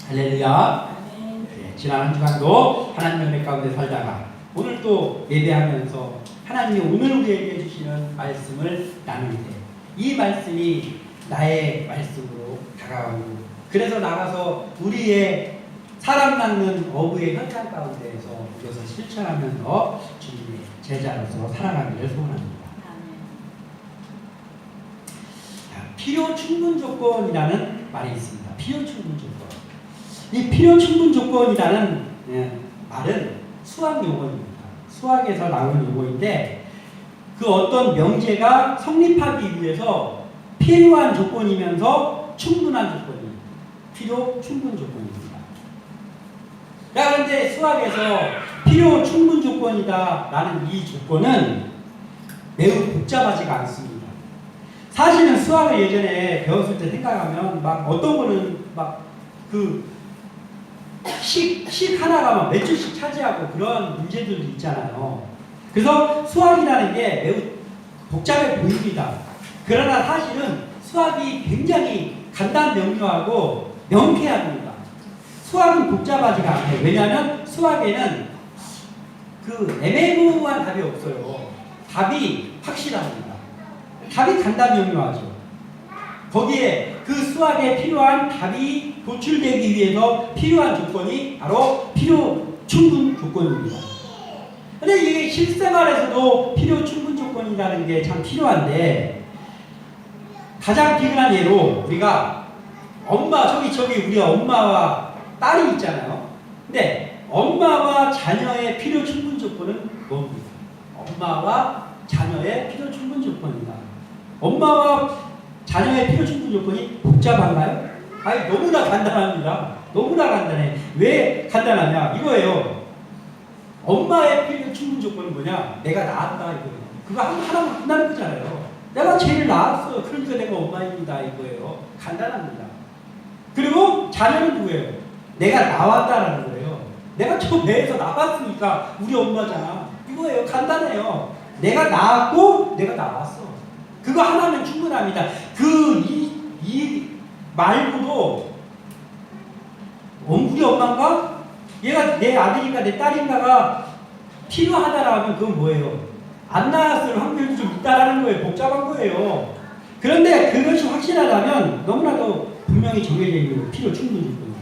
할렐루야. 네, 지난 한 주간도 하나님의 은혜 가운데 살다가 오늘 또 예배하면서 하나님이 오늘 우리에게 주시는 말씀을 나누게 돼. 이 말씀이 나의 말씀으로 다가오고, 그래서 나가서 우리의 사람 낳는 어부의 현장 가운데에서 이것을 실천하면서 주님의 제자로서 살아가기를 소원합니다. 필요 충분 조건이라는 말이 있습니다. 필요 충분 조건. 이 필요 충분 조건이라는 말은 수학 용어입니다. 수학에서 나오는 용어인데, 그 어떤 명제가 성립하기 위해서 필요한 조건이면서 충분한 조건입니다. 필요 충분 조건입니다. 그런데 수학에서 필요 충분 조건이다라는 이 조건은 매우 복잡하지가 않습니다. 사실은 수학을 예전에 배웠을 때 생각하면 막 어떤 거는 막 그 식 하나가 막 몇 줄씩 차지하고 그런 문제들도 있잖아요. 그래서 수학이라는 게 매우 복잡해 보입니다. 그러나 사실은 수학이 굉장히 간단 명료하고 명쾌합니다. 수학은 복잡하지가 않아요. 왜냐하면 수학에는 그 애매모호한 답이 없어요. 답이 확실합니다. 답이 간단 명료하죠. 거기에 그 수학에 필요한 답이 도출되기 위해서 필요한 조건이 바로 필요 충분 조건입니다. 근데 이게 실생활에서도 필요 충분 조건이라는 게 참 필요한데, 가장 비근한 예로 우리가 저기 우리 엄마와 딸이 있잖아요. 근데 엄마와 자녀의 필요 충분 조건은 뭡니까? 엄마와 자녀의 필요 충분 조건이다. 엄마와 자녀의 필요 충분 조건이 복잡한가요? 아니, 너무나 간단합니다. 너무나 간단해. 왜 간단하냐? 이거예요. 엄마의 필요 충분 조건은 뭐냐? 내가 낳았다 이거예요. 그거 하나만 끝나는 거잖아요. 내가 쟤를 낳았어요. 그러니까 내가 엄마입니다 이거예요. 간단합니다. 그리고 자녀는 누구예요? 내가 나왔다라는 거예요. 내가 저 배에서 나왔으니까 우리 엄마잖아. 이거예요. 간단해요. 내가 낳았고 내가 나왔어. 그거 하나면 충분합니다. 이 말고도 우리 엄마가 얘가 내 아들인가 내 딸인가가 필요하다라면 그건 뭐예요? 안 낳았을 확률이 좀 있다라는 거예요. 복잡한 거예요. 그런데 그것이 확실하다면 너무나도 분명히 정해져 있는 필요 충분 조건입니다.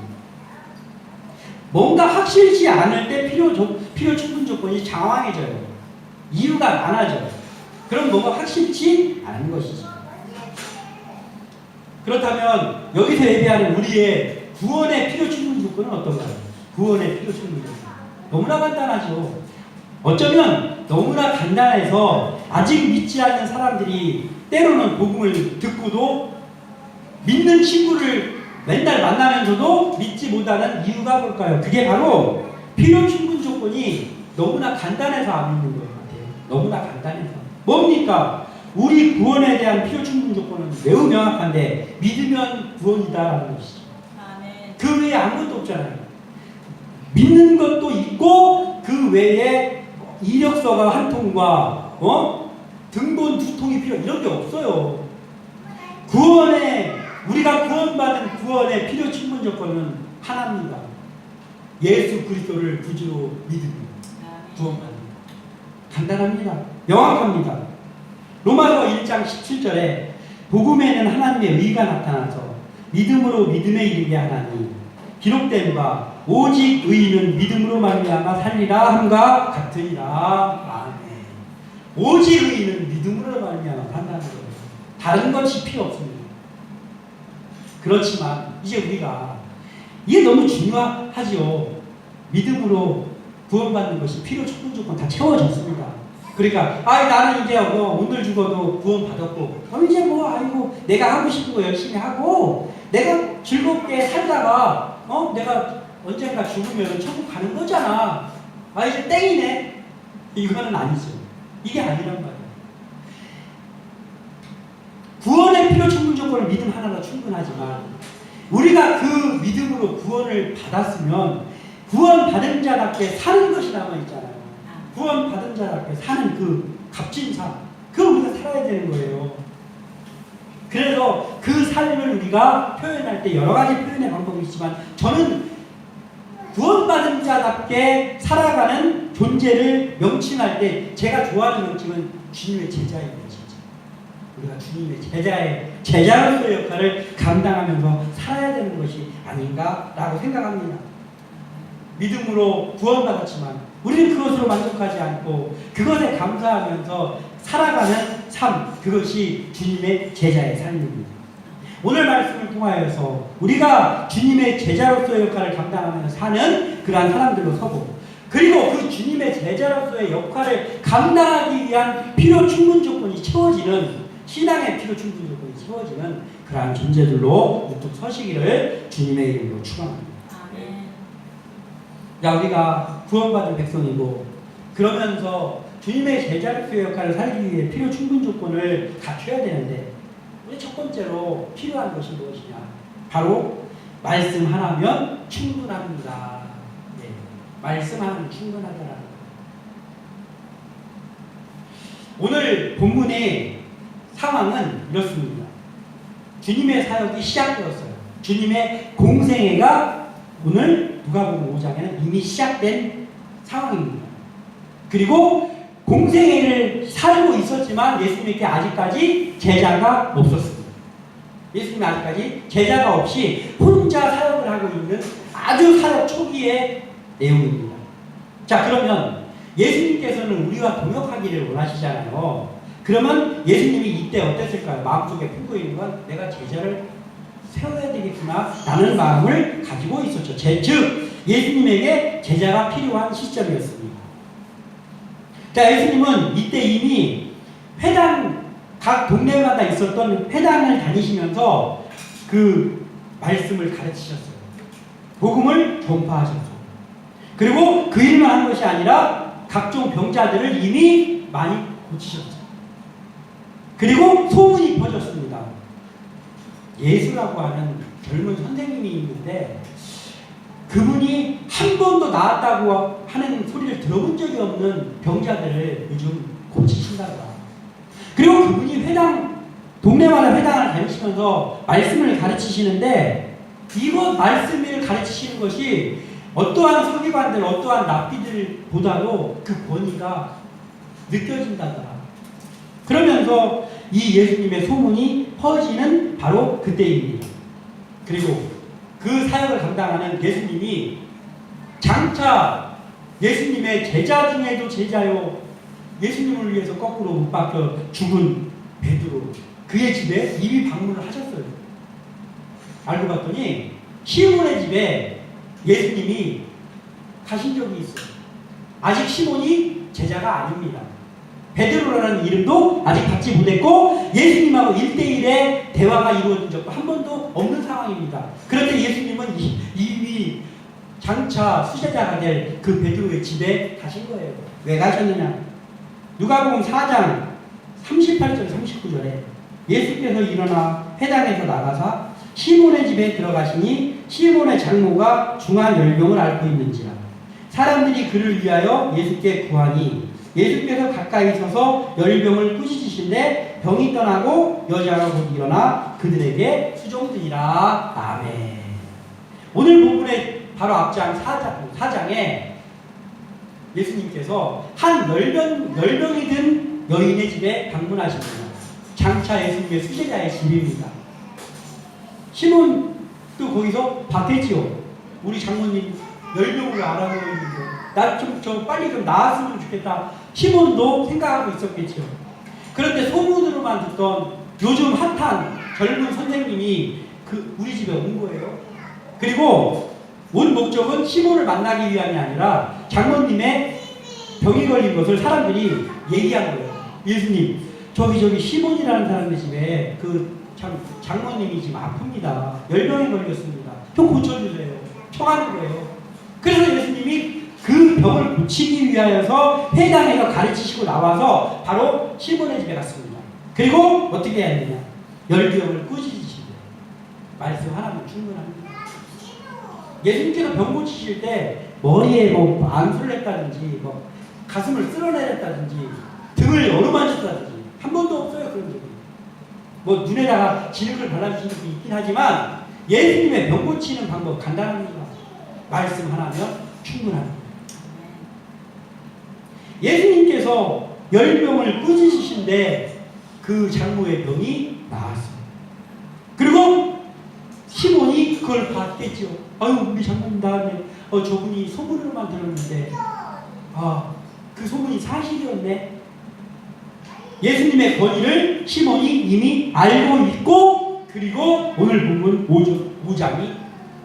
뭔가 확실치 않을 때 필요 충분 조건이 장황해져요. 이유가 많아져요. 그럼 뭐가 확실치 않은 것이죠. 그렇다면 여기서 예배하는 우리의 구원의 필요 충분 조건은 어떤가요? 구원의 필요 충분 조건. 너무나 간단하죠. 어쩌면 너무나 간단해서 아직 믿지 않는 사람들이 때로는 복음을 듣고도 믿는 친구를 맨날 만나면서도 믿지 못하는 이유가 뭘까요? 그게 바로 필요 충분 조건이 너무나 간단해서 안 믿는 것 같아요. 너무나 간단해서. 뭡니까? 우리 구원에 대한 필요 충분 조건은 매우 명확한데, 믿으면 구원이다라는 것이죠. 아멘. 그 외에 아무것도 없잖아요. 믿는 것도 있고 그 외에 이력서가 한 통과 등본 2통이 필요, 이런 게 없어요. 우리가 구원받은 구원의 필요 충분 조건은 하나입니다. 예수 그리스도를 구주로 믿으면 구원받는. 간단합니다. 명확합니다. 로마서 1장 17절에 복음에는 하나님의 의가 나타나서 믿음으로 믿음에 이르게 하나니 기록된 바 오직 의인은 믿음으로 말미암아 살리라 함과 같으니라. 아멘. 오직 의인은 믿음으로 말미암아 산다는 거예요. 다른 것이 필요 없습니다. 그렇지만 이제 우리가 이게 너무 중요하지요. 믿음으로 구원받는 것이 필요 충분 조건 다 채워졌습니다. 그러니까 나는 이제 오늘 죽어도 구원받았고 이제 아이고 내가 하고 싶은 거 열심히 하고 내가 즐겁게 살다가 내가 언젠가 죽으면 천국 가는 거잖아. 이제 땡이네. 이거는 아니죠. 이게 아니란 말이에요. 구원의 필요 충분 조건은 믿음 하나로 충분하지만 우리가 그 믿음으로 구원을 받았으면 구원받은 자답게 사는 것이 남아있잖아요. 구원받은 자답게 사는 그 값진 삶, 그걸 우리가 살아야 되는 거예요. 그래서 그 삶을 우리가 표현할 때 여러 가지 표현의 방법이 있지만 저는 구원받은 자답게 살아가는 존재를 명칭할 때 제가 좋아하는 명칭은 주님의 제자예요. 진짜. 우리가 주님의 제자로서의 역할을 감당하면서 살아야 되는 것이 아닌가라고 생각합니다. 믿음으로 구원받았지만 우리는 그것으로 만족하지 않고 그것에 감사하면서 살아가는 삶, 그것이 주님의 제자의 삶입니다. 오늘 말씀을 통하여서 우리가 주님의 제자로서의 역할을 감당하면서 사는 그러한 사람들로 서고, 그리고 그 주님의 제자로서의 역할을 감당하기 위한 필요 충분 조건이 채워지는, 신앙의 필요 충분 조건이 채워지는 그러한 존재들로 우뚝 서시기를 주님의 이름으로 축원합니다. 야, 우리가 구원받은 백성이고 그러면서 주님의 제자로서의 역할을 살기 위해 필요 충분 조건을 갖춰야 되는데, 우리 첫 번째로 필요한 것이 무엇이냐? 바로 말씀 하나면 충분합니다. 네, 말씀 하나면 충분하더라는 것. 오늘 본문의 상황은 이렇습니다. 주님의 사역이 시작되었어요. 주님의 공생애가 오늘 누가복음 5장에는 이미 시작된 상황입니다. 그리고 공생애를 살고 있었지만 예수님께 아직까지 제자가 없었습니다. 예수님 아직까지 제자가 없이 혼자 사역을 하고 있는 아주 사역 초기의 내용입니다. 자, 그러면 예수님께서는 우리와 동역하기를 원하시잖아요. 그러면 예수님이 이때 어땠을까요? 마음속에 품고 있는 건 내가 제자를 세워야 되겠구나 라는 마음을 가지고 있었죠. 즉 예수님에게 제자가 필요한 시점이었습니다. 자, 예수님은 이때 이미 회당, 각 동네마다 있었던 회당을 다니시면서 그 말씀을 가르치셨어요. 복음을 전파하셨어요. 그리고 그 일만 한 것이 아니라 각종 병자들을 이미 많이 고치셨어요. 그리고 소문이 퍼졌습니다. 예수라고 하는 젊은 선생님이 있는데 그분이 한 번도 나았다고 하는 소리를 들어본 적이 없는 병자들을 요즘 고치신다더라. 그리고 그분이 동네마다 회당을 다니시면서 말씀을 가르치시는데, 이것 말씀을 가르치시는 것이 어떠한 서기관들, 어떠한 랍비들보다도 그 권위가 느껴진다더라. 그러면서 이 예수님의 소문이 퍼지는 바로 그때입니다. 그리고 그 사역을 감당하는 예수님이 장차 예수님의 제자 중에도 제자요, 예수님을 위해서 거꾸로 못 박혀 죽은 베드로, 그의 집에 이미 방문을 하셨어요. 알고 봤더니 시몬의 집에 예수님이 가신 적이 있어요. 아직 시몬이 제자가 아닙니다. 베드로라는 이름도 아직 받지 못했고 예수님하고 1대1의 대화가 이루어진 적도 한 번도 없는 상황입니다. 그런데 예수님은 이미 장차 수제자가 될 그 베드로의 집에 가신 거예요. 왜 가셨느냐? 누가복음 4장 38절 39절에 예수께서 일어나 회당에서 나가사 시몬의 집에 들어가시니 시몬의 장모가 중한 열병을 앓고 있는지라. 사람들이 그를 위하여 예수께 구하니 예수께서 가까이 서서 열병을 꾸짖으신데 병이 떠나고 여자가 곧 일어나 그들에게 수종드니라. 아멘. 오늘 본문의 바로 앞장 4장에 예수님께서 한 열병이 든 여인의 집에 방문하십니다. 장차 예수님의 수제자의 집입니다. 시몬도 거기서 봤겠지요. 우리 장모님 열병으로 알아보고 있는데 나 좀 빨리 좀 나았으면 좋겠다. 시몬도 생각하고 있었겠지요. 그런데 소문으로만 듣던 요즘 핫한 젊은 선생님이 우리 집에 온 거예요. 그리고 온 목적은 시몬을 만나기 위함이 아니라 장모님의 병이 걸린 것을 사람들이 얘기한 거예요. 예수님, 저기 시몬이라는 사람의 집에 장모님이 지금 아픕니다. 열병이 걸렸습니다. 좀 고쳐주세요. 청하는 거예요. 그래서 예수님이 그 병을 고치기 위하여서 회당에서 가르치시고 나와서 바로 시몬의 집에 갔습니다. 그리고 어떻게 해야 되냐? 열병을 꾸짖으시고 말씀 하나면 충분합니다. 예수님께서 병 고치실 때 머리에 안수를 했다든지 가슴을 쓸어내렸다든지 등을 어루만졌다든지 한 번도 없어요. 그런 적이. 뭐 눈에다가 진흙을 발라주시는 분이 있긴 하지만 예수님의 병 고치는 방법 간단합니다. 말씀 하나면 충분합니다. 예수님께서 10명을 꾸짖으신데 그 장모의 병이 나았어요. 그리고 시몬이 그걸 봤겠죠. 아유, 우리 장모님 나왔네. 저분이 소문으로만 들었는데 그 소문이 사실이었네. 예수님의 권위를 시몬이 이미 알고 있고, 그리고 오늘 본문 5장이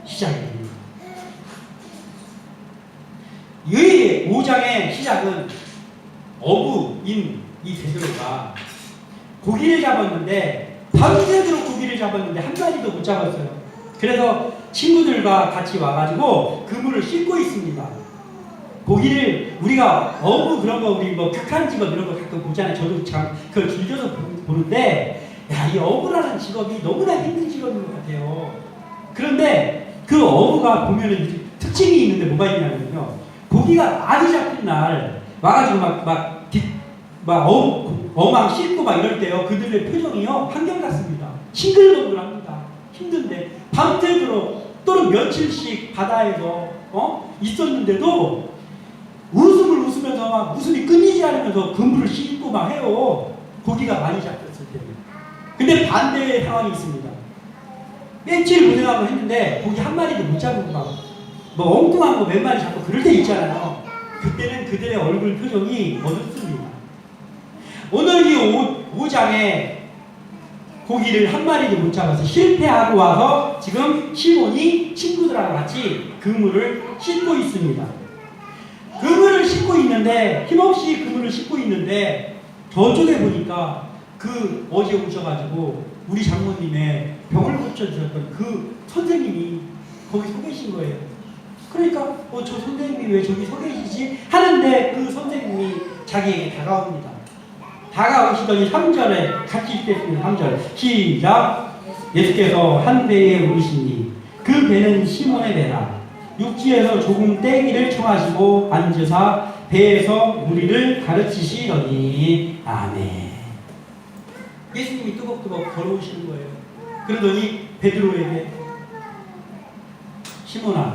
시작이 됩니다. 이 5장의 시작은 어부인 이 베드로가 고기를 잡았는데, 밤새도록 고기를 잡았는데 한 마리도 못 잡았어요. 그래서 친구들과 같이 와가지고 그물을 씻고 있습니다. 고기를 우리가 어부 그런 거 우리 뭐 극한 직업 이런 거 가끔 보잖아요. 저도 참 그걸 즐겨서 보는데, 야, 이 어부라는 직업이 너무나 힘든 직업인 것 같아요. 그런데 그 어부가 보면은 특징이 있는데 뭐가 있냐면요, 고기가 많이 잡힌 날 와가지고 어망 씻고 막 이럴 때요, 그들의 표정이요 한결같습니다. 싱글벙글합니다. 힘든데 밤새도록 또는 며칠씩 바다에서 있었는데도 웃음을 웃으면서 막 웃음이 끊이지 않으면서 그물을 씻고 막 해요. 고기가 많이 잡혔을 때. 근데 반대의 상황이 있습니다. 며칠 고생하고 했는데 고기 한 마리도 못 잡고 막 뭐 엉뚱한 거 몇 마리 잡고 그럴 때 있잖아요. 그때는 그들의 얼굴 표정이 어둡습니다. 오늘 이 5장에 고기를 한 마리도 못 잡아서 실패하고 와서 지금 시몬이 친구들하고 같이 그물을 씻고 있습니다. 그물을 씻고 있는데, 힘없이 그물을 씻고 있는데, 저쪽에 보니까 그 어제 오셔가지고 우리 장모님의 병을 고쳐주셨던 그 선생님이 거기 서 계신 거예요. 그러니까 저 선생님이 왜 저기 서 계시지? 하는데 그 선생님이 자기에게 다가옵니다. 다가오시더니 3절에 같이 읽겠습니다. 3절 시작. 예수께서 한 배에 오르시니 그 배는 시몬의 배라. 육지에서 조금 떼기를 청하시고 앉으사 배에서 무리를 가르치시더니 아멘. 예수님이 뜨겁뜨겁 걸어오시는 거예요. 그러더니 베드로에게, 시몬아,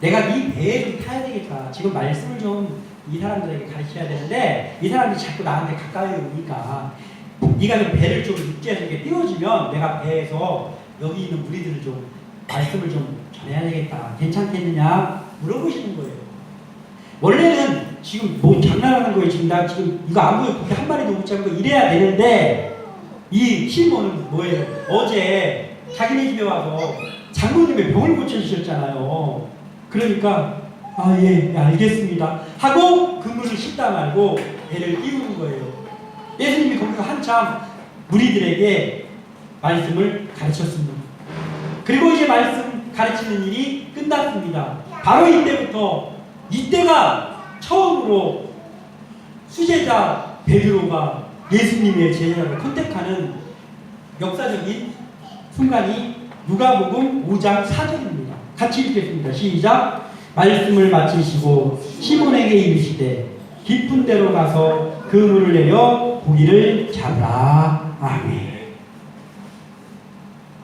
내가 네 배에 좀 타야 되겠다. 지금 말씀을 좀 이 사람들에게 가르쳐야 되는데 이 사람들이 자꾸 나한테 가까이 오니까 네가 좀 배를 좀 육지에서 이렇게 띄워주면 내가 배에서 여기 있는 무리들을 좀 말씀을 좀 전해야 되겠다. 괜찮겠느냐? 물어보시는 거예요. 원래는 지금 뭐 장난하는 거예요. 지금 나 지금 이거 안 보여 고기 한 마리도 못 잡고 이래야 되는데, 이 시몬은 뭐예요? 어제 자기네 집에 와서 장모님의 병을 고쳐주셨잖아요. 그러니까 예, 알겠습니다 하고 그물을 씻다 말고 배를 띄우는 거예요. 예수님이 거기서 한참 무리들에게 말씀을 가르쳤습니다. 그리고 이제 말씀 가르치는 일이 끝났습니다. 바로 이때가 처음으로 수제자 베드로가 예수님의 제자를 컨택하는 역사적인 순간이 누가복음 5장 4절입니다. 같이 읽겠습니다. 시작. 말씀을 마치시고 시몬에게 이르시되 깊은 데로 가서 그물을 내려 고기를 잡으라. 아멘.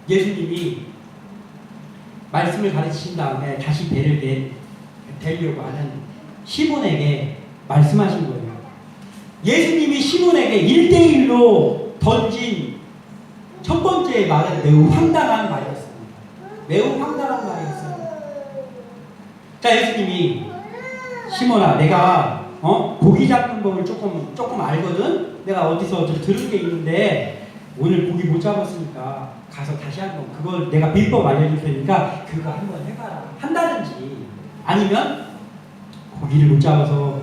예수님이 말씀을 가르치신 다음에 다시 배를 대려고 하는 시몬에게 말씀하신 거예요. 예수님이 시몬에게 1대1로 던진 첫 번째 말은 매우 황당한 말이었습니다. 매우 황당한 말이었어요. 자, 예수님이, 시몬아, 내가 고기 잡는 법을 조금 알거든. 내가 어디서 좀 들은 게 있는데 오늘 고기 못 잡았으니까 가서 다시 한번 그걸 내가 비법 알려줄 테니까 그거 한번 해봐라. 한다든지, 아니면 고기를 못 잡아서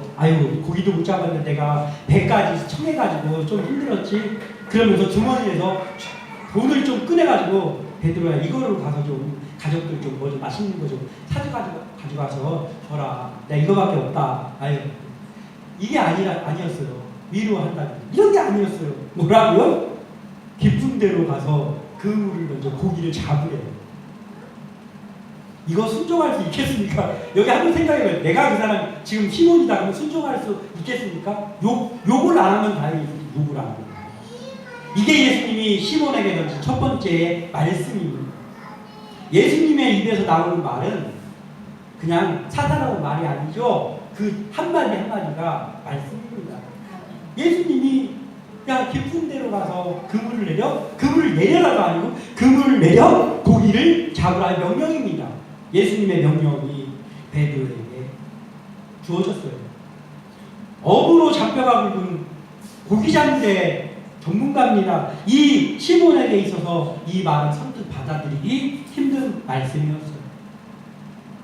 고기도 못 잡았는데 내가 배까지 청해가지고 좀 힘들었지. 그러면서 주머니에서 돈을 좀 꺼내가지고 베드로야, 이거로 가서 좀 가족들 좀 뭐 좀 맛있는 거 좀 가져가서 줘라. 내가 이거밖에 없다. 이게 아니었어요. 위로한다. 이런 게 아니었어요. 뭐라고요? 깊은 데로 가서 그물을 먼저 고기를 잡으래요. 이거 순종할 수 있겠습니까? 여기 한번 생각해봐요. 내가 그 사람 지금 시몬이다 그러면 순종할 수 있겠습니까? 욕을 안 하면 다행이지. 욕을 안 하면. 이게 예수님이 시몬에게 던진 첫 번째 말씀입니다. 예수님의 입에서 나오는 말은 그냥 사사로운 말이 아니죠. 그 한마디 한마디가 말씀입니다. 예수님이 야 깊은 데로 가서 그물을 내려, 그물을 내려라도 아니고 그물을 내려 고기를 잡으라 명령입니다. 예수님의 명령이 베드로에게 주어졌어요. 어부로 잡혀가고 있는 고기 잡는 데 전문가입니다. 이 시몬에게 있어서 이 말은 선뜻 받아들이기 힘든 말씀이었어요.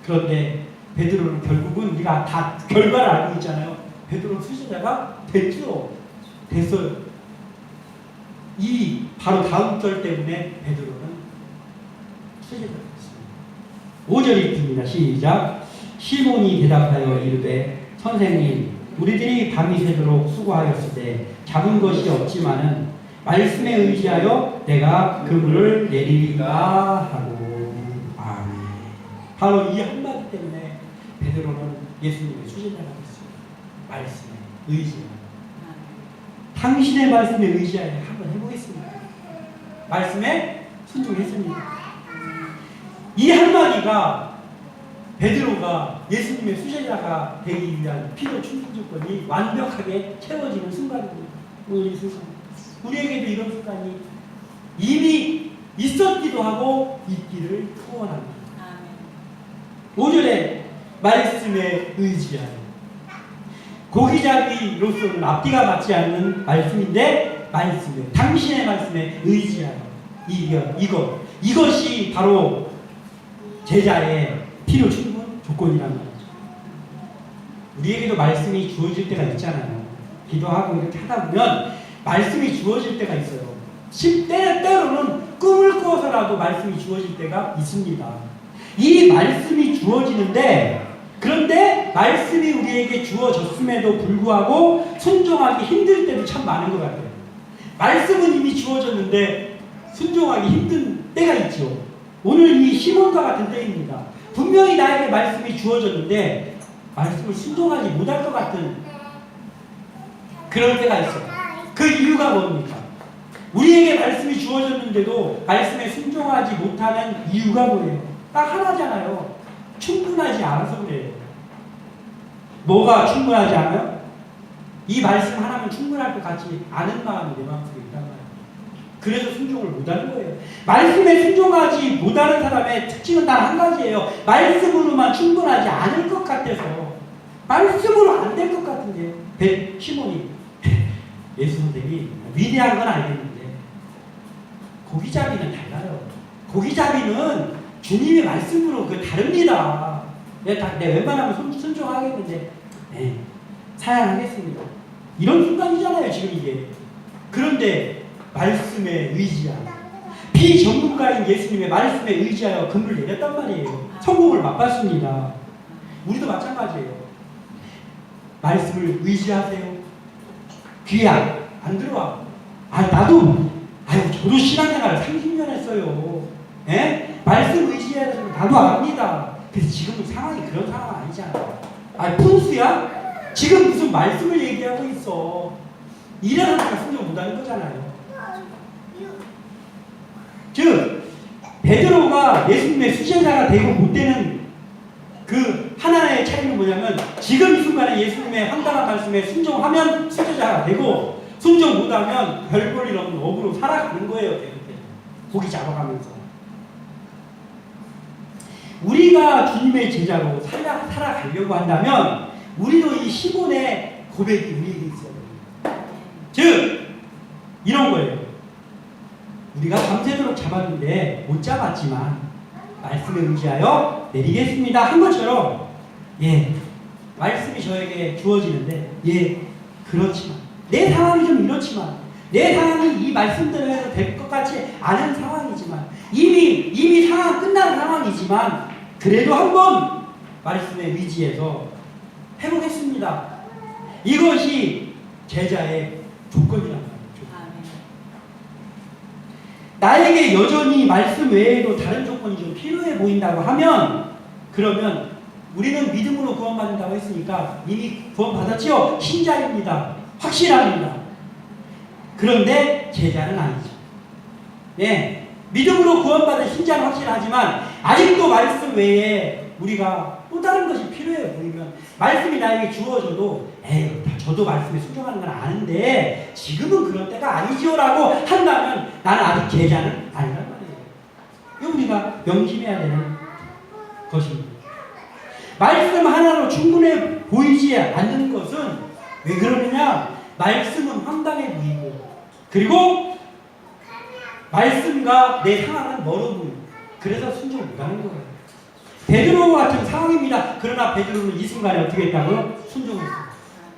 그런데 베드로는 결국은 우리가 다 결과를 알고 있잖아요. 베드로는 수제자가 됐어요. 이 바로 다음 절 때문에 베드로는 수제자가 됐습니다. 5절이 있습니다. 시작. 시몬이 대답하여 이르되 선생님 우리들이 밤이 새도록 수고하였을 때 잡은 것이 없지만은 말씀에 의지하여 내가 그물을 내리리까 하고. 아멘. 바로 이 한마디 때문에 베드로는 예수님의 수제자가 됐습니다. 말씀에 의지하여. 당신의 말씀에 의지하여 한번 해보겠습니다. 말씀에 순종했습니다. 이 한마디가 베드로가 예수님의 수제자가 되기 위한 필요 충분 조건이 완벽하게 채워지는 순간입니다. 우리에게도 이런 순간이 이미 있었기도 하고 있기를 소원합니다. 5절에 말씀에 의지하여. 고기잡이로서는 앞뒤가 맞지 않는 말씀인데 말씀에, 당신의 말씀에 의지하여. 이것이 바로 제자의 필요 충분 조건이란 말이죠. 우리에게도 말씀이 주어질 때가 있잖아요. 기도하고 이렇게 하다 보면 말씀이 주어질 때가 있어요. 때로는 꿈을 꾸어서라도 말씀이 주어질 때가 있습니다. 이 말씀이 주어지는데, 그런데 말씀이 우리에게 주어졌음에도 불구하고 순종하기 힘들 때도 참 많은 것 같아요. 말씀은 이미 주어졌는데 순종하기 힘든 때가 있죠. 오늘 이 시몬과 같은 때입니다. 분명히 나에게 말씀이 주어졌는데 말씀을 순종하지 못할 것 같은 그런 때가 있어요. 그 이유가 뭡니까? 우리에게 말씀이 주어졌는데도 말씀에 순종하지 못하는 이유가 뭐예요? 딱 하나잖아요. 충분하지 않아서 그래요. 뭐가 충분하지 않아요? 이 말씀 하나면 충분할 것 같지 않은 마음이 내 마음속에 있단 말이에요. 그래서 순종을 못하는 거예요. 말씀에 순종하지 못하는 사람의 특징은 단 한 가지예요. 말씀으로만 충분하지 않을 것 같아서, 말씀으로 안 될 것 같은데, 시몬이 예수 선생님이 위대한 건 알겠는데 고기잡이는 달라요. 고기잡이는 주님의 말씀으로 다릅니다. 내가 웬만하면 순종하겠는데 네, 사양하겠습니다. 이런 순간이잖아요 지금 이게. 그런데 말씀에 의지하여, 비전문가인 예수님의 말씀에 의지하여 그물을 내렸단 말이에요. 성공을 맛봤습니다. 우리도 마찬가지예요. 말씀을 의지하세요. 귀야 안 들어와. 저도 신앙생활을 30년 했어요. 예? 말씀 의지해야 되는 나도 압니다. 그래서 지금은 상황이 그런 상황 아니잖아. 푼수야? 지금 무슨 말씀을 얘기하고 있어. 이래서 순종 못하는 거잖아요. 즉 베드로가 예수님의 수제자가 되고 못 되는 그 하나의 차이는 뭐냐면, 지금 이 순간에 예수님의 황당한 말씀에 순종하면 수제자가 되고, 순종 못하면 별 볼 일 없는 어부로 살아가는 거예요. 이렇게 고기 잡아가면서. 우리가 주님의 제자로 살아가려고 한다면 우리도 이 시몬의 고백이 우리에게 있어야 됩니다. 즉 이런 거예요. 우리가 밤새도록 잡았는데 못 잡았지만 말씀에 의지하여 내리겠습니다 한 것처럼, 말씀이 저에게 주어지는데 그렇지만 내 상황이 좀 이렇지만, 내 상황이 이 말씀대로 해서 될 것 같지 않은 상황이지만, 이미 상황 끝난 상황이지만 그래도 한번 말씀에 의지해서 해보겠습니다. 이것이 제자의 조건이란 말이죠. 나에게 여전히 말씀 외에도 다른 조건이 좀 필요해 보인다고 하면, 그러면 우리는 믿음으로 구원받는다고 했으니까 이미 구원받았지요? 신자입니다. 확실합니다. 그런데 제자는 아니죠. 예, 믿음으로 구원받은 신자는 확실하지만 아직도 말씀 외에 우리가 또 다른 것이 필요해 보이면 말씀이 나에게 주어져도 저도 말씀에 순종하는 건 아는데 지금은 그런 때가 아니지요라고 한다면 나는 아직 제자는 아니란 말이에요. 이거 우리가 명심해야 되는 것입니다. 말씀 하나로 충분해 보이지 않는 것은 왜 그러느냐? 말씀은 황당해 보이고 그리고 말씀과 내 상황은 멀어 보이고 그래서 순종을 못하는 거예요. 베드로 같은 상황입니다. 그러나 베드로는 이 순간에 어떻게 했다고요? 순종했어요.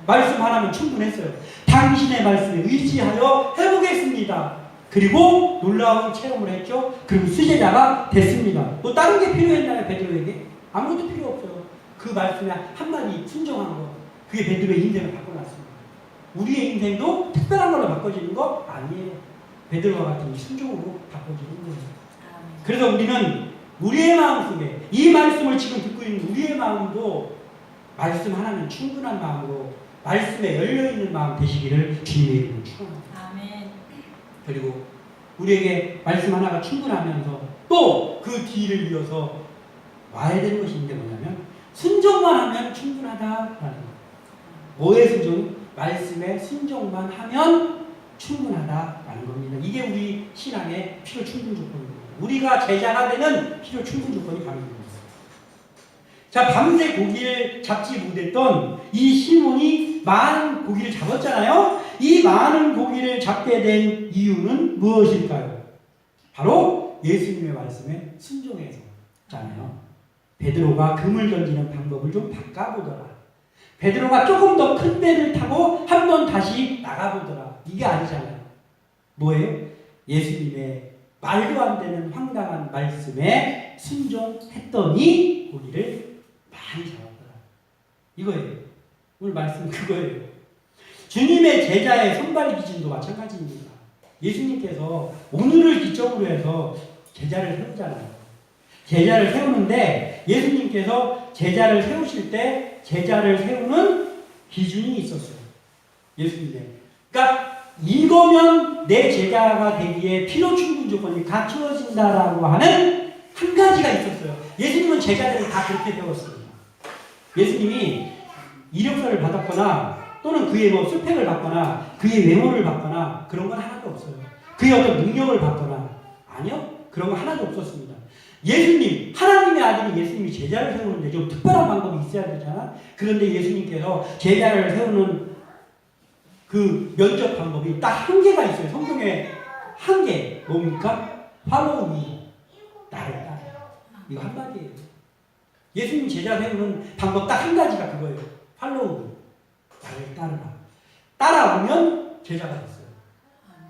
말씀 하나면 충분했어요. 당신의 말씀에 의지하여 해보겠습니다. 그리고 놀라운 체험을 했죠. 그리고 수제자가 됐습니다. 또 다른 게 필요했나요? 베드로에게? 아무것도 필요 없어요. 그 말씀에 한마디 순종한 거. 그게 베드로의 인생을 바꿔놨습니다. 우리의 인생도 특별한 걸로 바꿔지는 거 아니에요. 베드로와 같은 순종으로 바꿔지는 거예요. 그래서 우리는 우리의 마음속에 이 말씀을 지금 듣고 있는 우리의 마음도 말씀 하나는 충분한 마음으로 말씀에 열려있는 마음 되시기를 주님의 이름으로 축원합니다. 아멘. 그리고 우리에게 말씀 하나가 충분하면서 또 그 뒤를 이어서 와야 되는 것이 있는데 뭐냐면 순종만 하면 충분하다라는 거예요. 뭐의 순종? 말씀에 순종만 하면 충분하다라는 겁니다. 이게 우리 신앙의 필요 충분 조건입니다. 우리가 제자가 되는 필요 충분 조건이 바로 이겁니다. 자, 밤새 고기를 잡지 못했던 이 시몬이 많은 고기를 잡았잖아요. 이 많은 고기를 잡게 된 이유는 무엇일까요? 바로 예수님의 말씀에 순종해서잖아요. 베드로가 금을 던지는 방법을 좀 바꿔보더라. 베드로가 조금 더 큰 배를 타고 한 번 다시 나가보더라. 이게 아니잖아요. 뭐예요? 예수님의 말도 안 되는 황당한 말씀에 순종했더니 고기를 많이 잡았더라. 이거예요. 오늘 말씀 그거예요. 주님의 제자의 선발 기준도 마찬가지입니다. 예수님께서 오늘을 기점으로 해서 제자를 세우잖아요. 제자를 세우는데 예수님께서 제자를 세우실 때 제자를 세우는 기준이 있었어요. 예수님의. 그러니까 이거면 내 제자가 되기에 필요 충분 조건이 갖추어진다라고 하는 한 가지가 있었어요. 예수님은 제자들이 다 그렇게 배웠습니다. 예수님이 이력서를 받았거나 또는 그의 뭐 스펙을 받거나 그의 외모를 받거나 그런 건 하나도 없어요. 그의 어떤 능력을 받거나 아니요. 그런 거 하나도 없었습니다. 예수님, 하나님의 아들이 예수님이 제자를 세우는데 좀 특별한 방법이 있어야 되잖아. 그런데 예수님께서 제자를 세우는 그 면접 방법이 딱 한 개가 있어요. 성경에 한 개. 뭡니까? follow me. 나를 따라. 이거 한마디예요. 예수님 제자 세우는 방법 딱 한 가지가 그거예요. follow me. 나를 따르라. 따라오면 제자가 됐어요.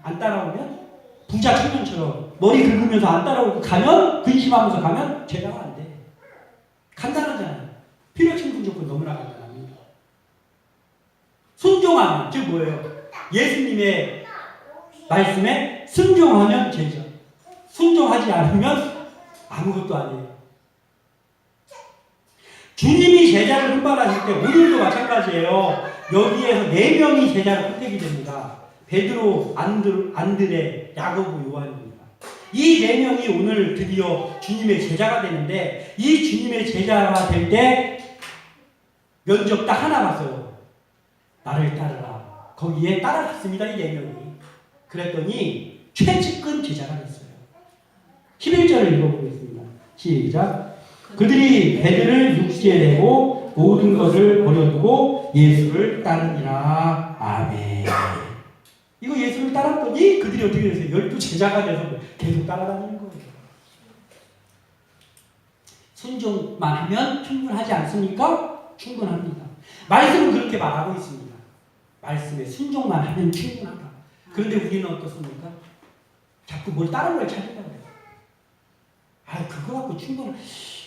안 따라오면 부자 청년처럼 머리 긁으면서 안 따라오고 가면 근심하면서 가면 제자가 안 돼. 간단하잖아요. 필요 충분 조건 너무나 간단합니다. 순종하면 즉 뭐예요? 예수님의 말씀에 순종하면 제자. 순종하지 않으면 아무것도 아니에요. 주님이 제자를 선발하실 때 오늘도 마찬가지예요. 여기에서 4명이 제자로 선택이 됩니다. 베드로, 안드레, 야고보, 요한입니다. 이 4명이 오늘 드디어 주님의 제자가 되는데 이 주님의 제자가 될 때 면접 딱 하나 봤어요. 나를 따르라. 거기에 따라갔습니다. 이 4명이. 그랬더니 최측근 제자가 됐어요. 11절을 읽어보겠습니다. 시작. 그들이 배들을 육지에 내고 모든 것을 버려두고 예수를 따르니라. 아멘. 이거 예수를 따랐더니 그들이 어떻게 됐어요? 12제자가 돼서 계속 따라다니는 거예요. 순종만 하면 충분하지 않습니까? 충분합니다. 말씀은 그렇게 말하고 있습니다. 말씀에 순종만 하면 충분하다. 그런데 우리는 어떻습니까? 자꾸 뭘 다른 걸 찾으려고 해요.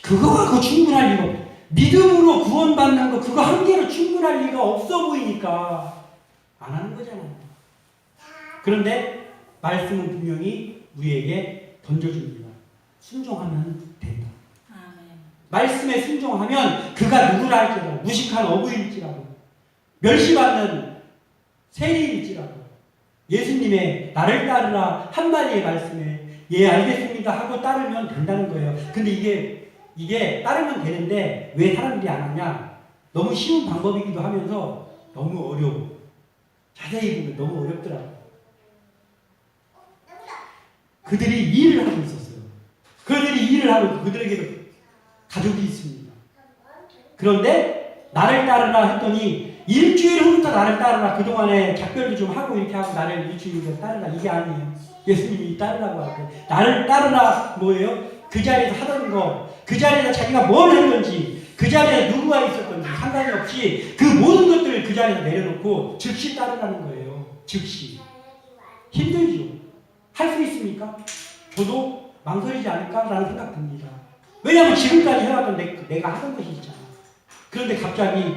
그거 갖고 충분할 리가 없어. 믿음으로 구원받는 거 그거 한 개로 충분할 리가 없어 보이니까 안 하는 거잖아요. 그런데 말씀은 분명히 우리에게 던져줍니다. 순종하면 된다. 말씀에 순종하면 그가 누구라 할지라도 무식한 어부일지라도 멸시받는 세리일지라도 예수님의 나를 따르라 한마디의 말씀에 예 알겠습니다 하고 따르면 된다는 거예요. 근데 이게 따르면 되는데 왜 사람들이 안 하냐? 너무 쉬운 방법이기도 하면서 너무 어려워. 자세히 보면 너무 어렵더라고요. 그들이 일을 하고 있었어요. 그들이 일을 하고 그들에게도 가족이 있습니다. 그런데 나를 따르라 했더니 일주일 후부터 나를 따르라. 그동안에 작별도 좀 하고 이렇게 하고 나를 일주일에 따르라. 이게 아니에요. 예수님이 따르라고 하고 나를 따르라 뭐예요? 그 자리에서 하던 거, 그 자리에서 자기가 뭘 했는지, 그 자리에 누구가 있었던지 상관이 없이 그 모든 것들을 그 자리에서 내려놓고 즉시 따르라는 거예요. 즉시. 힘들죠. 할 수 있습니까? 저도 망설이지 않을까라는 생각 듭니다. 왜냐하면 지금까지 해왔던 내가 하던 것이 있잖아. 그런데 갑자기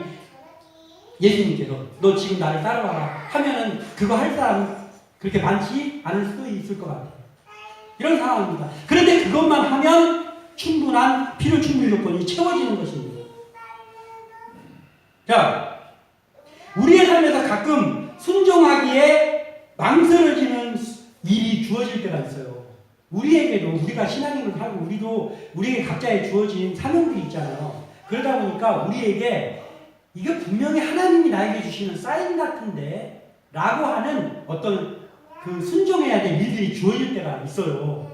예수님께서 너 지금 나를 따라와라 하면은 그거 할 사람 그렇게 많지 않을 수도 있을 것 같아요. 이런 상황입니다. 그런데 그것만 하면 충분한 필요 충분 요건이 채워지는 것입니다. 자, 우리의 삶에서 가끔 순종하기에 망설여지는 일이 주어질 때가 있어요. 우리에게도 우리가 신앙인을 하고 우리에게 각자에 주어진 사명들이 있잖아요. 그러다 보니까 우리에게 이게 분명히 하나님이 나에게 주시는 사인 같은데 라고 하는 어떤 그 순종해야 될 일들이 주어질 때가 있어요.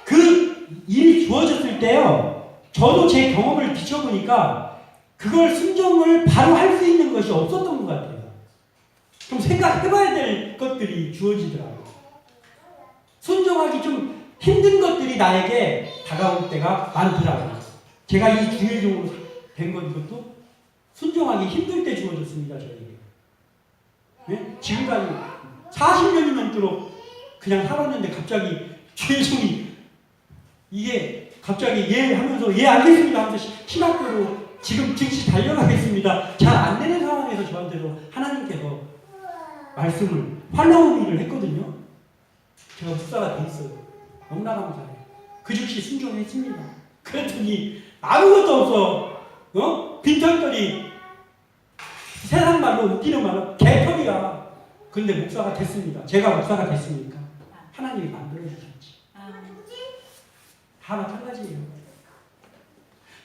그 일이 주어졌을 때요, 저도 제 경험을 비춰보니까 그걸 순종을 바로 할 수 있는 것이 없었던 것 같아요. 좀 생각해봐야 될 것들이 주어지더라고요. 순종하기 좀 힘든 것들이 나에게 다가올 때가 많더라고요. 제가 이 주일종으로 된 것 이것도 순종하기 힘들 때 주어졌습니다, 저에게. 네? 지금까지 40년이 넘도록 그냥 살았는데 갑자기 주일종이 이게 갑자기 예 하면서 예 알겠습니다 하면서 신학교로 지금 즉시 달려가겠습니다. 잘 안 되는 상황에서 저한테도 하나님께서 말씀을 팔로우미를 했거든요. 제가 묵사가 돼 있어요. 너무나 감사해요. 그 즉시 순종했습니다. 그랬더니 아무것도 없어. 빈털터리 세상 말로 웃기는 말로 개털이야. 근데 목사가 됐습니다. 제가 목사가 됐으니까 하나님이 만들어주셨지. 다 마찬가지예요.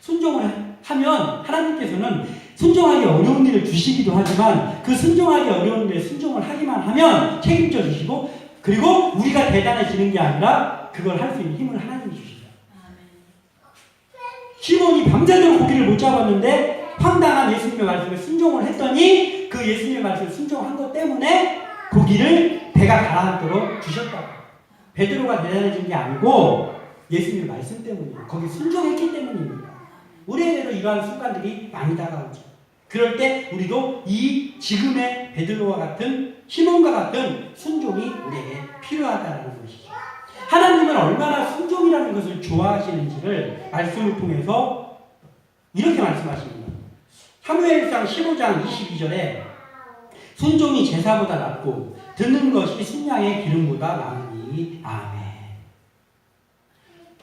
순종을 하면 하나님께서는 순종하기 어려운 일을 주시기도 하지만 그 순종하기 어려운 일에 순종을 하기만 하면 책임져 주시고 그리고 우리가 대단해지는 게 아니라 그걸 할 수 있는 힘을 하나님이 주시죠. 시몬이 밤새도록 고기를 못 잡았는데 황당한 예수님의 말씀에 순종을 했더니 그 예수님의 말씀에 순종한 것 때문에 고기를 배가 가라앉도록 주셨다. 베드로가 대단해진 게 아니고 예수님의 말씀 때문이에요. 거기 순종했기 때문입니다. 우리에게도 이러한 순간들이 많이 다가오죠. 그럴 때 우리도 이 지금의 베드로와 같은 시몬과 같은 순종이 우리에게 필요하다는 것이죠. 하나님은 얼마나 순종이라는 것을 좋아하시는지를 말씀을 통해서 이렇게 말씀하십니다. 사무엘상 15장 22절에 순종이 제사보다 낫고 듣는 것이 순양의 기름보다 나으니 아멘.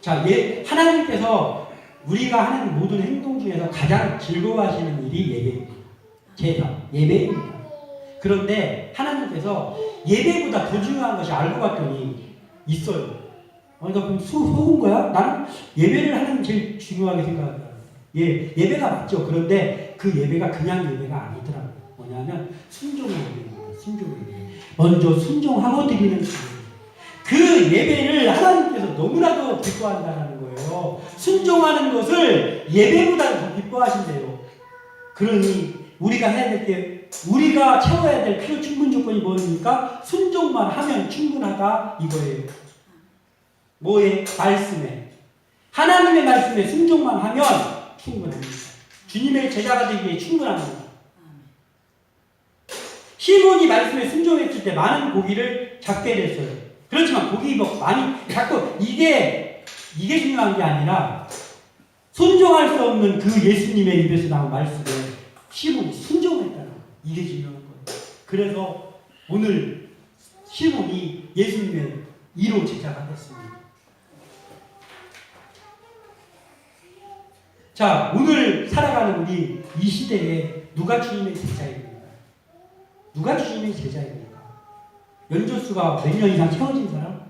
자, 하나님께서 우리가 하는 모든 행동 중에서 가장 즐거워하시는 일이 예배입니다. 제사, 예배입니다. 그런데 하나님께서 예배보다 더 중요한 것이 알고 봤더니 있어요. 나 그럼 속은 거야? 나는 예배를 하나님 제일 중요하게 생각한다. 예배가 맞죠. 그런데 그 예배가 그냥 예배가 아니더라고요. 뭐냐면 순종의 예배입니다. 순종의 예배. 먼저 순종하고 드리는 그 예배를 하나님께서 너무나도 기뻐한다는 거예요. 순종하는 것을 예배보다 더 기뻐하신대요. 그러니 우리가 해야 될 게, 우리가 채워야 될 필요 충분 조건이 뭐입니까? 순종만 하면 충분하다 이거예요. 뭐에? 말씀에. 하나님의 말씀에 순종만 하면 충분합니다. 주님의 제자가 되기 위해 충분합니다. 시몬이 말씀에 순종했을 때 많은 고기를 잡게 됐어요. 그렇지만 고기 많이 자꾸 이게 중요한 게 아니라 순종할 수 없는 그 예수님의 입에서 나온 말씀에 시몬이 순종했다는 거예요. 이게 중요한 거예요. 그래서 오늘 시몬이 예수님의 1호 제자가 됐습니다. 자, 오늘 살아가는 우리 이 시대에 누가 주님의 제자입니까? 누가 주님의 제자입니까? 연조수가 몇 년 이상 채워진 사람?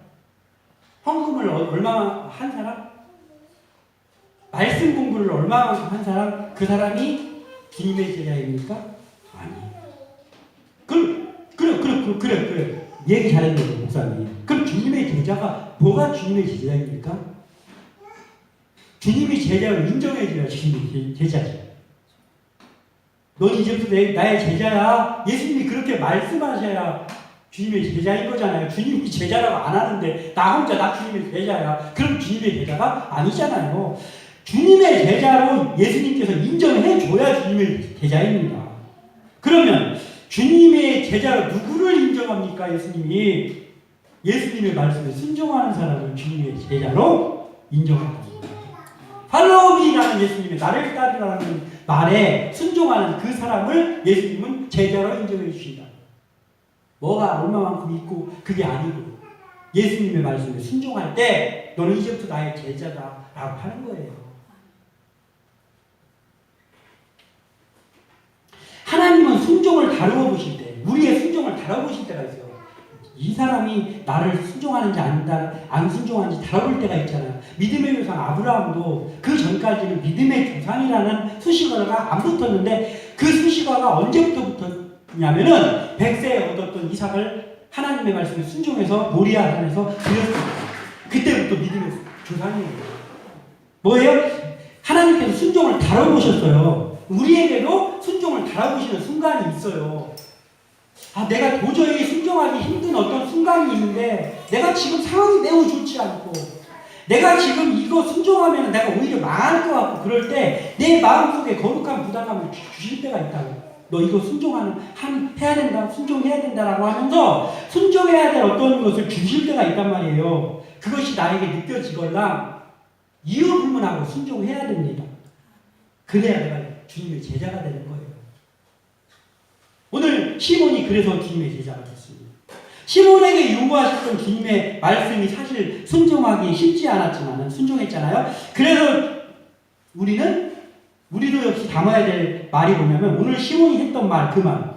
헌금을 얼마 한 사람? 말씀 공부를 얼마만큼 한 사람? 그 사람이 주님의 제자입니까? 아니. 그래. 얘기 잘했네요, 목사님. 그럼 주님의 제자가 뭐가 주님의 제자입니까? 주님이 제자를 인정해줘야 주님이 제자지. 넌 이제부터 나의 제자야. 예수님이 그렇게 말씀하셔야 주님의 제자인 거잖아요. 주님이 제자라고 안 하는데 나 혼자 나 주님의 제자야. 그럼 주님의 제자가 아니잖아요. 주님의 제자로 예수님께서 인정해줘야 주님의 제자입니다. 그러면 주님의 제자로 누구를 인정합니까? 예수님이 예수님의 말씀에 순종하는 사람을 주님의 제자로 인정합니다. 팔로우미라는 예수님의 나를 따르라는 말에 순종하는 그 사람을 예수님은 제자로 인정해 주신다. 뭐가 얼마만큼 있고 그게 아니고 예수님의 말씀에 순종할 때 너는 이제부터 나의 제자다라고 하는 거예요. 하나님은 순종을 다루어 보실 때, 우리의 순종을 다뤄보실 때가 있어요. 이 사람이 나를 순종하는지 안 순종하는지 다뤄볼 때가 있잖아요. 믿음의 조상 아브라함도 그 전까지는 믿음의 조상이라는 수식어가 안 붙었는데 그 수식어가 언제부터 붙었냐면은 100세에 얻었던 이삭을 하나님의 말씀에 순종해서 모리아 산에서 드렸습니다. 그때부터 믿음의 조상이에요. 뭐예요? 하나님께서 순종을 다뤄보셨어요. 우리에게도 순종을 다뤄보시는 순간이 있어요. 내가 도저히 순종하기 힘든 어떤 순간이 있는데 내가 지금 상황이 매우 좋지 않고 내가 지금 이거 순종하면 내가 오히려 망할 것 같고 그럴 때 내 마음속에 거룩한 부담감을 주실 때가 있다고. 너 이거 해야 된다, 순종해야 된다라고 하면서 순종해야 될 어떤 것을 주실 때가 있단 말이에요. 그것이 나에게 느껴지거나 이유 불문하고 순종해야 됩니다. 그래야 내가 주님의 제자가 되는 거예요. 오늘 시몬이 그래서 주님의 제자가 됐습니다. 시몬에게 요구하셨던 주님의 말씀이 사실 순종하기 쉽지 않았지만 순종했잖아요. 그래서 우리도 역시 담아야 될 말이 뭐냐면 오늘 시몬이 했던 말, 그 말.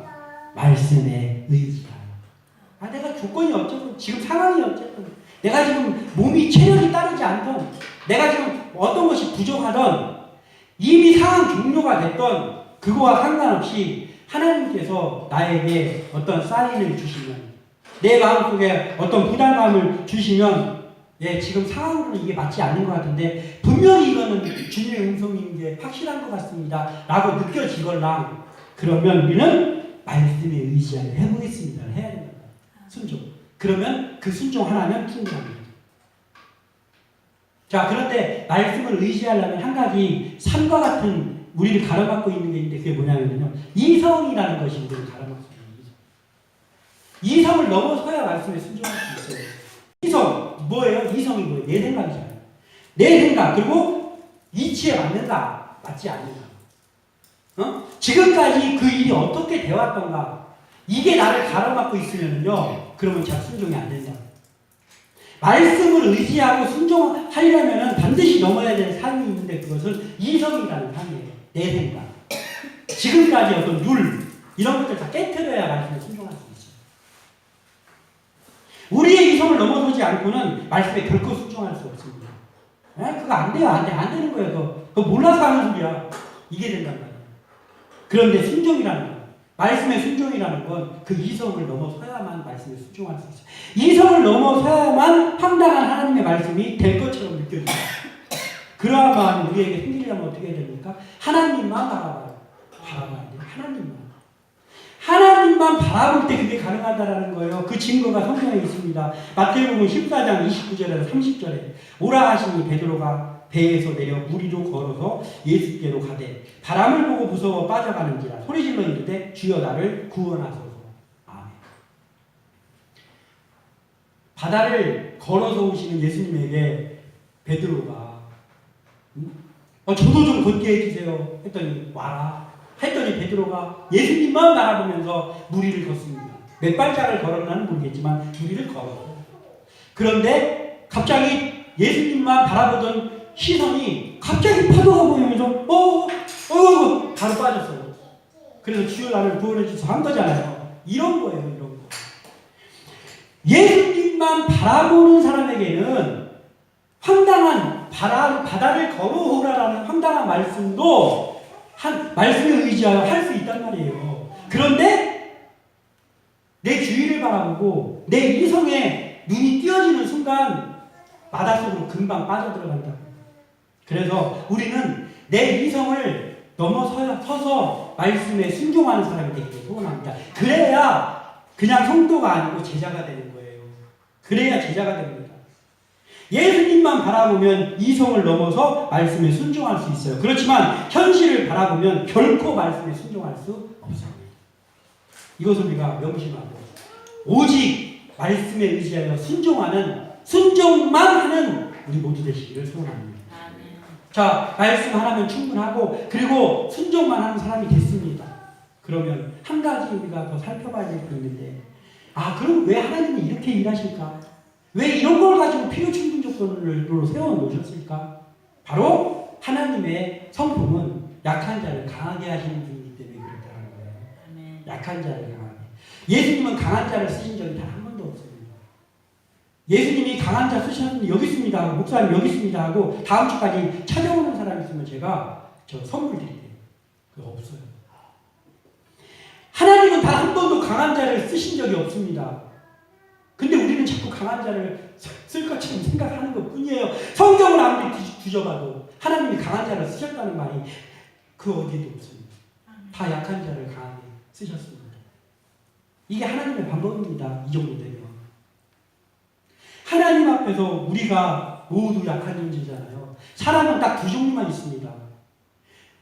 말씀에 의지하라. 내가 조건이 어쩌든 지금 상황이 어쨌든 내가 지금 몸이 체력이 따르지 않던 내가 지금 어떤 것이 부족하던 이미 상황 종료가 됐던 그거와 상관없이 하나님께서 나에게 어떤 사인을 주시면 내 마음속에 어떤 부담감을 주시면 지금 상황으로는 이게 맞지 않는 것 같은데 분명히 이거는 주님의 음성인 게 확실한 것 같습니다 라고 느껴지거나 그러면 우리는 말씀에 의지하여 해보겠습니다 해야 됩니다. 순종. 그러면 그 순종 하나면 충분합니다. 자, 그런데 말씀을 의지하려면 한 가지 삶과 같은 우리를 가로막고 있는 게 있는데 그게 뭐냐면요. 이성이라는 것이 우리를 가로막고 있는 거죠. 이성을 넘어서야 말씀에 순종할 수 있어요. 이성, 뭐예요? 이성이 뭐예요? 내 생각이잖아요. 내 생각, 그리고 이치에 맞는가, 맞지 않는가. 지금까지 그 일이 어떻게 되었던가, 이게 나를 가로막고 있으면요, 그러면 잘 순종이 안 된다. 말씀을 의지하고 순종하려면 반드시 넘어야 될 삶이 있는데 그것은 이성이라는 삶이에요. 내 생각. 지금까지 어떤 룰, 이런 것들 다 깨트려야 말씀에 순종할 수 있어요. 우리의 이성을 넘어서지 않고는 말씀에 결코 순종할 수 없습니다. 그거 안 돼요. 안 되는 거예요. 그거 몰라서 하는 소리야. 이게 된단 말이에요. 그런데 순종이라는 거. 말씀의 순종이라는 건 그 이성을 넘어서야만 말씀에 순종할 수 있어요. 이성을 넘어서야만 황당한 하나님의 말씀이 될 것처럼 느껴집니다. 그러야만 우리에게 생기려면 어떻게 해야 됩니까? 하나님만 바라봐야 돼요. 하나님만 바라볼 때 그게 가능하다라는 거예요. 그 증거가 성경에 있습니다. 마태복음 14장 29절에서 30절에 오라 하시니 베드로가 배에서 내려 물 위로 걸어서 예수께로 가되 바람을 보고 무서워 빠져가는지라 소리질러 이르되 주여 나를 구원하소서. 아멘. 바다를 걸어서 오시는 예수님에게 베드로가 저도 좀 걷게 해주세요 했더니 와라 했더니 베드로가 예수님만 바라보면서 물 위를 걷습니다. 몇 발짝을 걸었나는 모르겠지만 물 위를 걸었어요. 그런데 갑자기 예수님만 바라보던 시선이 갑자기 파도가 보이면서 바로 빠졌어요. 그래서 주여 나를 구원해 주셔서 한 거잖아요. 이런 거예요. 이런 거. 예수님만 바라보는 사람에게는 황당한 바다를 걸어오라라는 황당한 말씀도 말씀에 의지하여 할 수 있단 말이에요. 그런데 내 주위를 바라보고 내 이성에 눈이 띄어지는 순간 바닷속으로 금방 빠져들어간다. 그래서 우리는 내 이성을 넘어서서 말씀에 순종하는 사람이 되기를 소원합니다. 그래야 그냥 성도가 아니고 제자가 되는 거예요. 그래야 제자가 됩니다. 예수님만 바라보면 이성을 넘어서 말씀에 순종할 수 있어요. 그렇지만 현실을 바라보면 결코 말씀에 순종할 수 없습니다. 이것을 우리가 명심하고 오직 말씀에 의지하여 순종만 하는 우리 모두 되시기를 소원합니다. 자, 말씀 하나면 충분하고 그리고 순종만 하는 사람이 됐습니다. 그러면 한 가지 우리가 더 살펴봐야 될 게 있는데, 그럼 왜 하나님이 이렇게 일하실까? 왜 이런 걸 가지고 필요 충분 조건으로 세워놓으셨을까? 바로 하나님의 성품은 약한 자를 강하게 하시는 분이기 때문에 그렇다는 거예요. 약한 자를 강하게. 예수님은 강한 자를 쓰신 적이 단 한 번도 없습니다. 예수님이 강한 자 쓰셨는데 여기 있습니다 하고, 목사님 여기 있습니다 하고 다음 주까지 찾아오는 사람이 있으면 제가 선물 드릴게요. 그거 없어요. 하나님은 단 한 번도 강한 자를 쓰신 적이 없습니다. 근데 우리는 자꾸 강한 자를 쓸 것처럼 생각하는 것 뿐이에요. 성경을 아무리 뒤져봐도 하나님이 강한 자를 쓰셨다는 말이 그 어디에도 없습니다. 다 약한 자를 강하게 쓰셨습니다. 이게 하나님의 방법입니다. 이 정도 되면. 하나님 앞에서 우리가 모두 약한 존재잖아요. 사람은 딱 두 종류만 있습니다.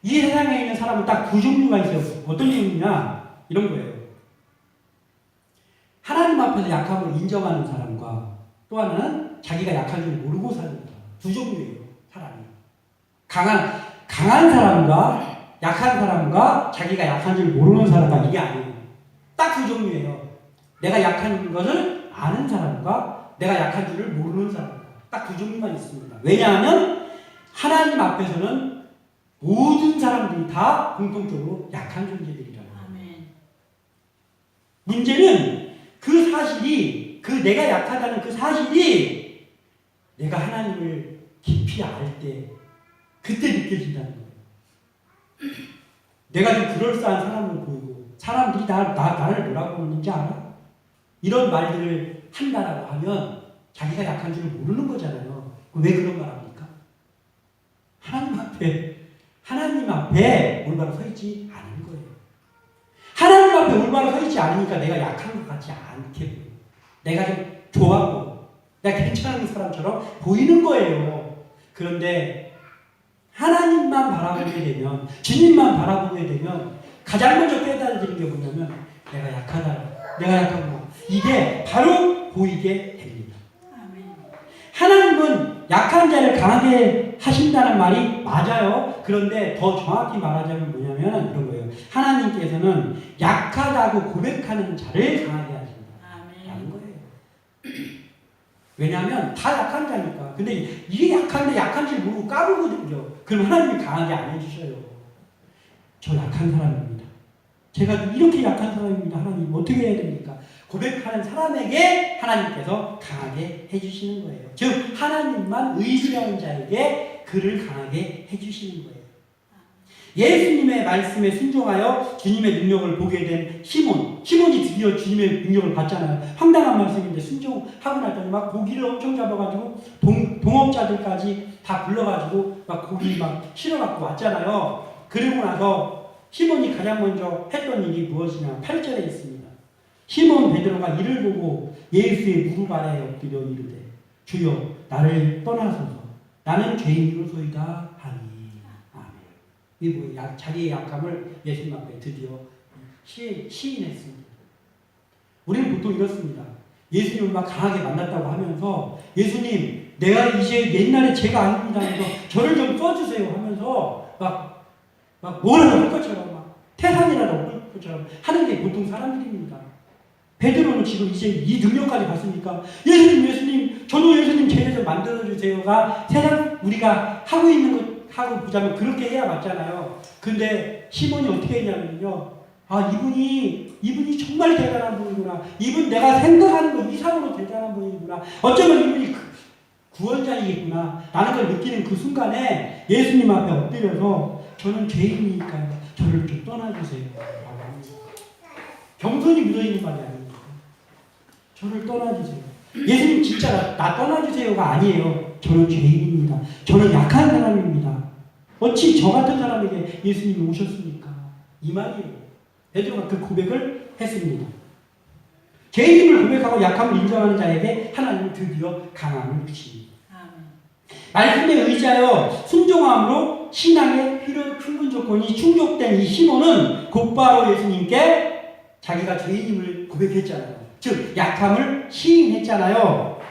이 세상에 있는 사람은 딱 두 종류가 있어요. 어떤 종류냐? 이런 거예요. 하나님 앞에서 약함을 인정하는 사람과 또 하나는 자기가 약한 줄 모르고 사는 사람. 두 종류예요. 사람이. 강한 사람과 약한 사람과 자기가 약한 줄 모르는 사람과 이게 아니에요. 딱 두 종류예요. 내가 약한 것을 아는 사람과 내가 약한 줄을 모르는 사람. 딱 두 종류만 있습니다. 왜냐하면 하나님 앞에서는 모든 사람들이 다 공통적으로 약한 존재들이라는 거예요. 문제는 그 사실이, 내가 약하다는 그 사실이 내가 하나님을 깊이 알 때 그때 느껴진다는 거예요. 내가 좀 그럴싸한 사람을 보이고 사람들이 나를 뭐라고 그러는지 알아? 이런 말들을 한다라고 하면 자기가 약한 줄 모르는 거잖아요. 왜 그런 말 합니까? 하나님 앞에 올바로 서 있지 않은 거예요. 하나님 앞에 올바로 서 있지 않으니까 내가 약한 것 같지 않게 보여요. 내가 좀 좋아 보여. 내가 괜찮은 사람처럼 보이는 거예요. 그런데 하나님만 바라보게 되면, 주님만 바라보게 되면 가장 먼저 깨달아지는 게 뭐냐면 내가 약하다. 내가 약하구나. 이게 바로 보이게 됩니다. 하나님은 약한 자를 강하게 하신다는 말이 맞아요. 그런데 더 정확히 말하자면 뭐냐면 이런 거예요. 하나님께서는 약하다고 고백하는 자를 강하게 하신다. 라는 거예요. 왜냐하면 다 약한 자니까. 근데 이게 약한데 약한 줄 모르고 까불거든요. 그럼 하나님이 강하게 안 해주셔요. 저 약한 사람입니다. 제가 이렇게 약한 사람입니다. 하나님 어떻게 해야 됩니까? 고백하는 사람에게 하나님께서 강하게 해주시는 거예요. 즉 하나님만 의지하는 자에게 그를 강하게 해주시는 거예요. 예수님의 말씀에 순종하여 주님의 능력을 보게 된 시몬이 드디어 주님의 능력을 봤잖아요. 황당한 말씀인데 순종하고 나더니 막 고기를 엄청 잡아가지고 동업자들까지 다 불러가지고 막 고기 막 실어갖고 왔잖아요. 그리고 나서 시몬이 가장 먼저 했던 일이 무엇이냐? 8절에 있습니다. 시몬 베드로가 이를 보고 예수의 무릎 아래에 엎드려 이르되 주여 나를 떠나소서 나는 죄인으로소이다 하니. 아멘. 이 뭐야? 자기의 약함을 예수님 앞에 드디어 시인했습니다. 우리는 보통 이렇습니다. 예수님을 막 강하게 만났다고 하면서 예수님 내가 이제 옛날에 죄가 아닙니다 하면서 저를 좀 써주세요 하면서 막 뭐라도 할 것처럼 막 태산이라도 할 것처럼 하는 게 보통 사람들입니다. 베드로는 지금 이제 이 능력까지 봤으니까 예수님 저도 예수님 죄를 좀 만들어주세요가 세상 우리가 하고 있는 것 하고 보자면 그렇게 해야 맞잖아요. 근데 시몬이 어떻게 했냐면요. 아, 이분이 정말 대단한 분이구나. 이분 내가 생각하는 것 이상으로 대단한 분이구나. 어쩌면 이분이 구원자이겠구나. 라는 걸 느끼는 그 순간에 예수님 앞에 엎드려서 저는 죄인이니까 저를 좀 떠나주세요. 겸손이 묻어있는 말이 아닙니다. 저를 떠나주세요. 예수님 진짜 나 떠나주세요가 아니에요. 저는 죄인입니다. 저는 약한 사람입니다. 어찌 저 같은 사람에게 예수님이 오셨습니까? 이 말이에요. 베드로가 그 고백을 했습니다. 죄인임을 고백하고 약함을 인정하는 자에게 하나님은 드디어 강함을 주십니다. 말씀에 의지하여 순종함으로 신앙의 필요 충분 조건이 충족된 이 시몬은 곧바로 예수님께 자기가 죄인임을 고백했잖아요. 즉 약함을 시인했잖아요.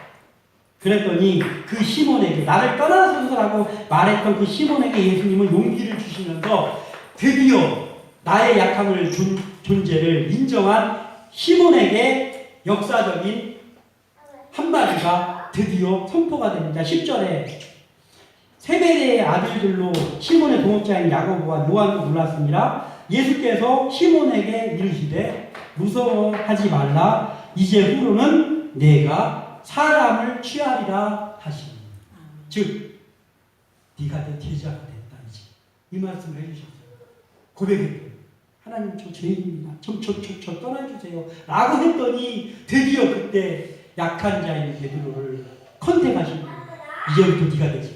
그랬더니 그 시몬에게 나를 떠나서라고 말했던 그 시몬에게 예수님은 용기를 주시면서 드디어 나의 약함을 존재를 인정한 시몬에게 역사적인 한마디가 드디어 선포가 됩니다. 10절에 세베대의 아들들로 시몬의 동업자인 야고보와 요한도 놀랐습니다. 예수께서 시몬에게 이르시되 무서워하지 말라. 이제 후로는 내가 사람을 취하리라 하시니. 즉 네가 내 제자가 됐다. 이제 이 말씀을 해주셨어요. 고백했어요. 하나님 저 죄인입니다. 저 떠나주세요. 라고 했더니 드디어 그때 약한 자인 베드로를 컨택하시고 이제부터 네가 내 제자.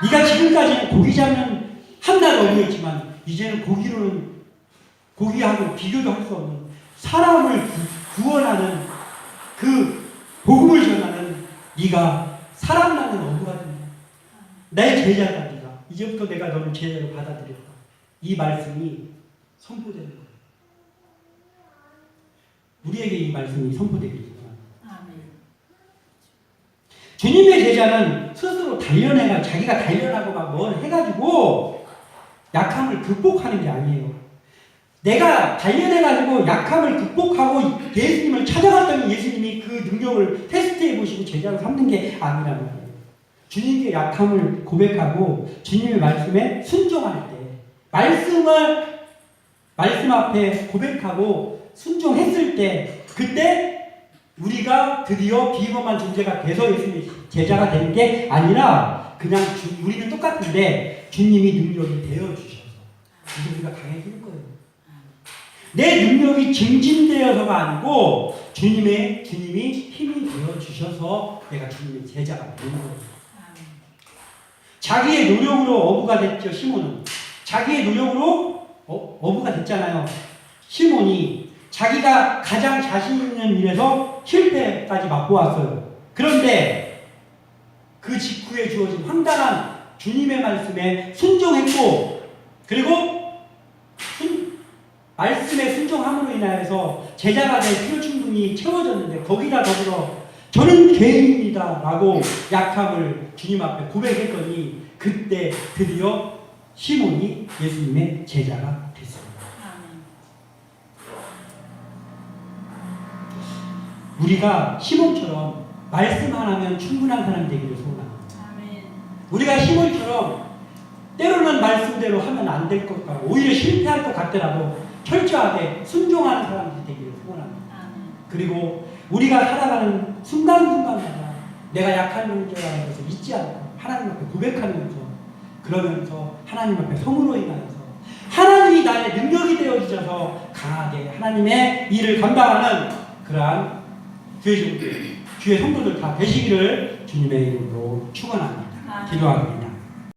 네가 지금까지는 고기 잡는 한낱 어부였지만 이제는 고기하고 비교도 할 수 없는 사람을 구원하는 그 복음을 전하는 네가 사람 낳는 어부가 된다. 내 제자다 네가. 이제부터 내가 너를 제자로 받아들였다. 이 말씀이 선포되는 거예요. 우리에게 이 말씀이 선포되길 바랍니다. 주님의 제자는 스스로 자기가 단련하고 막 뭘 해가지고 약함을 극복하는 게 아니에요. 내가 단련해가지고 약함을 극복하고 예수님을 찾아갔더니 예수님이 그 능력을 테스트해보시고 제자로 삼는 게 아니라는 거예요. 주님의 약함을 고백하고 주님의 말씀에 순종할 때 말씀 앞에 고백하고 순종했을 때 그때 우리가 드디어 비범한 존재가 돼서 예수님의 제자가 되는 게 아니라 그냥 우리는 똑같은데 주님이 능력이 되어주셔서 이제 우리가 강해질 거예요. 내 능력이 증진되어서가 아니고 주님이 힘이 되어주셔서 내가 주님의 제자가 되는 거예요. 자기의 노력으로 어부가 됐죠. 시몬은 자기의 노력으로 어부가 됐잖아요. 시몬이 자기가 가장 자신 있는 일에서 실패까지 맛보았어요. 그런데 그 직후에 주어진 황당한 주님의 말씀에 순종했고 그리고 말씀에 순종함으로 인하여서 제자가 될 필요 충분히 채워졌는데 거기다 더불어 저는 죄인입니다 라고 약함을 주님 앞에 고백했더니 그때 드디어 시몬이 예수님의 제자가 됐습니다. 우리가 시몬처럼 말씀 하나면 충분한 사람이 되기를 소원합니다. 우리가 시몬처럼 때로는 말씀대로 하면 안 될 것 같고 오히려 실패할 것 같더라도 철저하게 순종하는 사람들이 되기를 소원합니다. 그리고 우리가 살아가는 순간순간마다 내가 약한 존재라는 것을 잊지 않고 하나님 앞에 고백하면서 그러면서 하나님 앞에 성으로 인하여서 하나님이 나의 능력이 되어주셔서 강하게 하나님의 일을 감당하는 그러한 주의 성도들 다 되시기를 주님의 이름으로 축원합니다. 기도합니다.